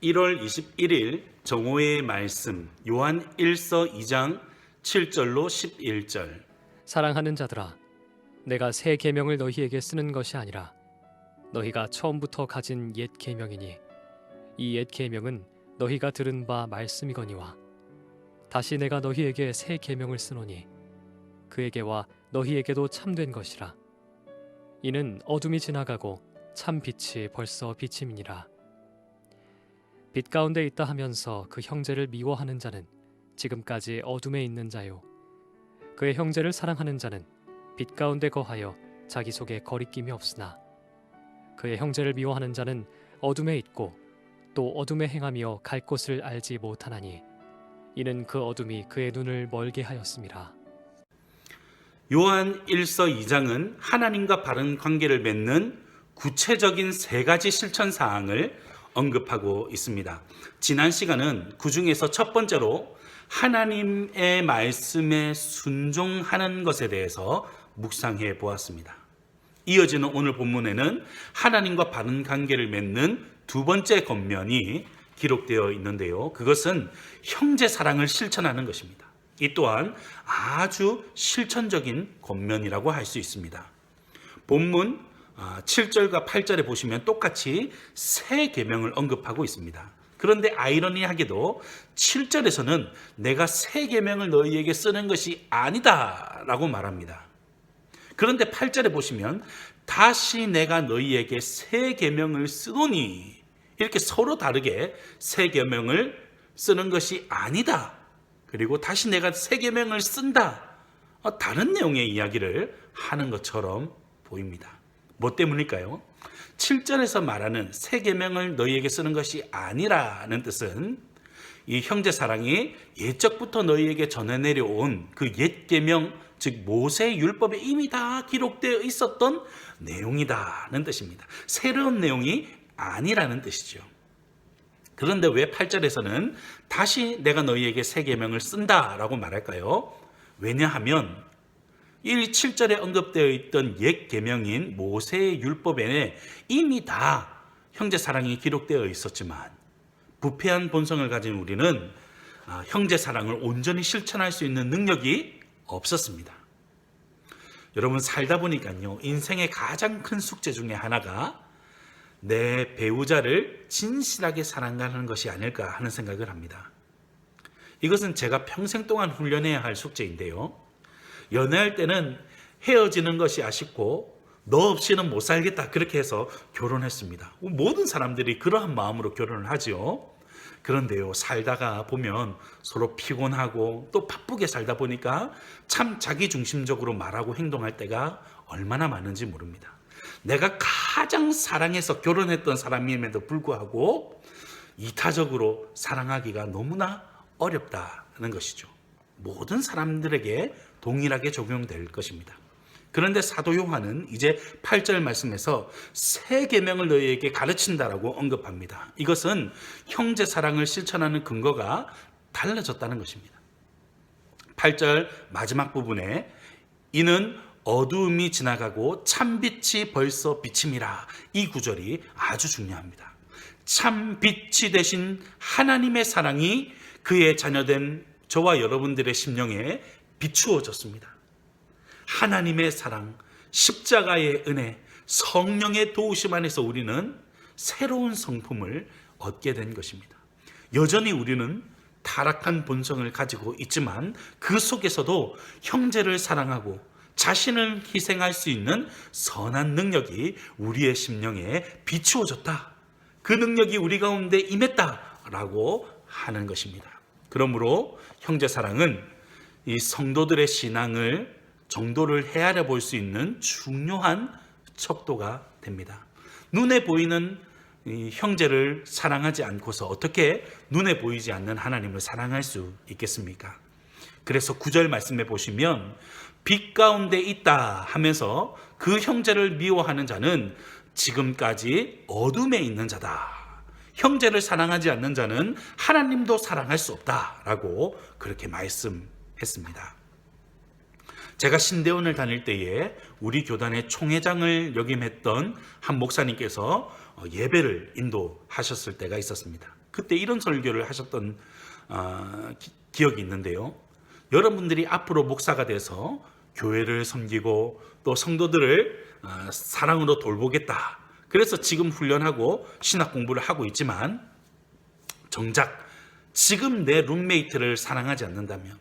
1월 21일 정오의 말씀 요한 1서 2장 7절로 11절. 사랑하는 자들아, 내가 새 계명을 너희에게 쓰는 것이 아니라 너희가 처음부터 가진 옛 계명이니 이 옛 계명은 너희가 들은 바 말씀이거니와 다시 내가 너희에게 새 계명을 쓰노니 그에게와 너희에게도 참된 것이라. 이는 어둠이 지나가고 참 빛이 벌써 비침이니라. 빛 가운데 있다 하면서 그 형제를 미워하는 자는 지금까지 어둠에 있는 자요, 그의 형제를 사랑하는 자는 빛 가운데 거하여 자기 속에 거리낌이 없으나 그의 형제를 미워하는 자는 어둠에 있고 또 어둠에 행하며 갈 곳을 알지 못하나니 이는 그 어둠이 그의 눈을 멀게 하였음이라. 요한 1서 2장은 하나님과 바른 관계를 맺는 구체적인 세 가지 실천 사항을 언급하고 있습니다. 지난 시간은 그 중에서 첫 번째로 하나님의 말씀에 순종하는 것에 대해서 묵상해 보았습니다. 이어지는 오늘 본문에는 하나님과 바른 관계를 맺는 두 번째 권면이 기록되어 있는데요. 그것은 형제 사랑을 실천하는 것입니다. 이 또한 아주 실천적인 권면이라고 할 수 있습니다. 본문 7절과 8절에 보시면 똑같이 새 계명을 언급하고 있습니다. 그런데 아이러니하게도 7절에서는 내가 새 계명을 너희에게 쓰는 것이 아니다 라고 말합니다. 그런데 8절에 보시면 다시 내가 너희에게 새 계명을 쓰노니, 이렇게 서로 다르게 새 계명을 쓰는 것이 아니다, 그리고 다시 내가 새 계명을 쓴다, 다른 내용의 이야기를 하는 것처럼 보입니다. 뭐 때문일까요? 7절에서 말하는 새 계명을 너희에게 쓰는 것이 아니라는 뜻은 이 형제 사랑이 옛적부터 너희에게 전해 내려온 그 옛 계명, 즉 모세의 율법에 이미 다 기록되어 있었던 내용이다는 뜻입니다. 새로운 내용이 아니라는 뜻이죠. 그런데 왜 8절에서는 다시 내가 너희에게 새 계명을 쓴다라고 말할까요? 왜냐하면 이 7절에 언급되어 있던 옛 계명인 모세의 율법에 이미 다 형제 사랑이 기록되어 있었지만 부패한 본성을 가진 우리는 형제 사랑을 온전히 실천할 수 있는 능력이 없었습니다. 여러분, 살다 보니까요, 인생의 가장 큰 숙제 중에 하나가 내 배우자를 진실하게 사랑하는 것이 아닐까 하는 생각을 합니다. 이것은 제가 평생 동안 훈련해야 할 숙제인데요. 연애할 때는 헤어지는 것이 아쉽고 너 없이는 못 살겠다, 그렇게 해서 결혼했습니다. 모든 사람들이 그러한 마음으로 결혼을 하죠. 그런데요, 살다가 보면 서로 피곤하고 또 바쁘게 살다 보니까 참 자기중심적으로 말하고 행동할 때가 얼마나 많은지 모릅니다. 내가 가장 사랑해서 결혼했던 사람임에도 불구하고 이타적으로 사랑하기가 너무나 어렵다는 것이죠. 모든 사람들에게 동일하게 적용될 것입니다. 그런데 사도 요한은 이제 8절 말씀에서 새 계명을 너희에게 가르친다라고 언급합니다. 이것은 형제 사랑을 실천하는 근거가 달라졌다는 것입니다. 8절 마지막 부분에 이는 어두움이 지나가고 참빛이 벌써 비침이라, 이 구절이 아주 중요합니다. 참빛이 되신 하나님의 사랑이 그의 자녀된 저와 여러분들의 심령에 비추어졌습니다. 하나님의 사랑, 십자가의 은혜, 성령의 도우심 안에서 우리는 새로운 성품을 얻게 된 것입니다. 여전히 우리는 타락한 본성을 가지고 있지만 그 속에서도 형제를 사랑하고 자신을 희생할 수 있는 선한 능력이 우리의 심령에 비추어졌다, 그 능력이 우리 가운데 임했다라고 하는 것입니다. 그러므로 형제 사랑은 이 성도들의 신앙을 정도를 헤아려 볼 수 있는 중요한 척도가 됩니다. 눈에 보이는 이 형제를 사랑하지 않고서 어떻게 눈에 보이지 않는 하나님을 사랑할 수 있겠습니까? 그래서 9절 말씀에 보시면 빛 가운데 있다 하면서 그 형제를 미워하는 자는 지금까지 어둠에 있는 자다. 형제를 사랑하지 않는 자는 하나님도 사랑할 수 없다라고 그렇게 말씀했습니다. 제가 신대원을 다닐 때에 우리 교단의 총회장을 역임했던 한 목사님께서 예배를 인도하셨을 때가 있었습니다. 그때 이런 설교를 하셨던 기억이 있는데요. 여러분들이 앞으로 목사가 돼서 교회를 섬기고 또 성도들을 사랑으로 돌보겠다. 그래서 지금 훈련하고 신학 공부를 하고 있지만 정작 지금 내 룸메이트를 사랑하지 않는다면,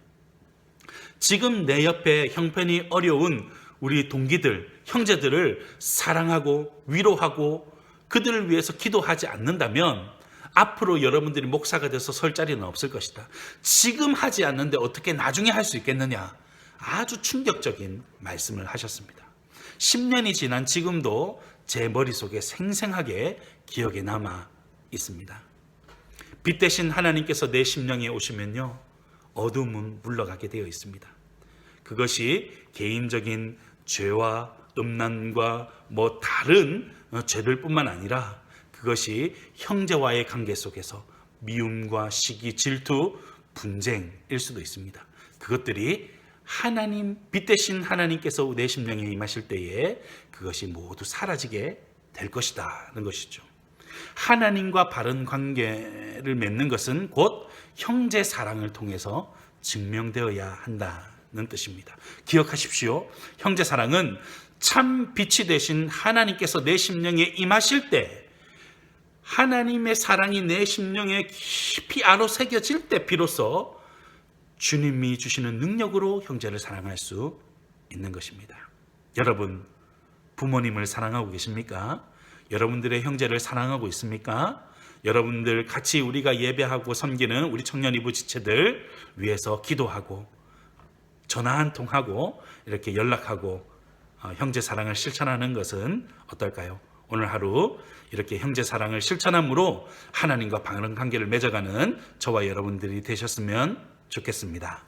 지금 내 옆에 형편이 어려운 우리 동기들, 형제들을 사랑하고 위로하고 그들을 위해서 기도하지 않는다면 앞으로 여러분들이 목사가 돼서 설 자리는 없을 것이다. 지금 하지 않는데 어떻게 나중에 할 수 있겠느냐. 아주 충격적인 말씀을 하셨습니다. 10년이 지난 지금도 제 머릿속에 생생하게 기억에 남아 있습니다. 빛 대신 하나님께서 내 심령에 오시면요, 어둠은 물러가게 되어 있습니다. 그것이 개인적인 죄와 음란과 다른 죄들 뿐만 아니라 그것이 형제와의 관계 속에서 미움과 시기, 질투, 분쟁일 수도 있습니다. 그것들이 빛 대신 하나님께서 내 심령에 임하실 때에 그것이 모두 사라지게 될 것이다는 것이죠. 하나님과 바른 관계를 맺는 것은 곧 형제 사랑을 통해서 증명되어야 한다는 뜻입니다. 기억하십시오. 형제 사랑은 참 빛이 되신 하나님께서 내 심령에 임하실 때, 하나님의 사랑이 내 심령에 깊이 아로 새겨질 때 비로소 주님이 주시는 능력으로 형제를 사랑할 수 있는 것입니다. 여러분, 부모님을 사랑하고 계십니까? 여러분들의 형제를 사랑하고 있습니까? 여러분들 같이 우리가 예배하고 섬기는 우리 청년이부 지체들 위해서 기도하고 전화 한 통하고 이렇게 연락하고 형제 사랑을 실천하는 것은 어떨까요? 오늘 하루 이렇게 형제 사랑을 실천함으로 하나님과 바른 관계를 맺어가는 저와 여러분들이 되셨으면 좋겠습니다.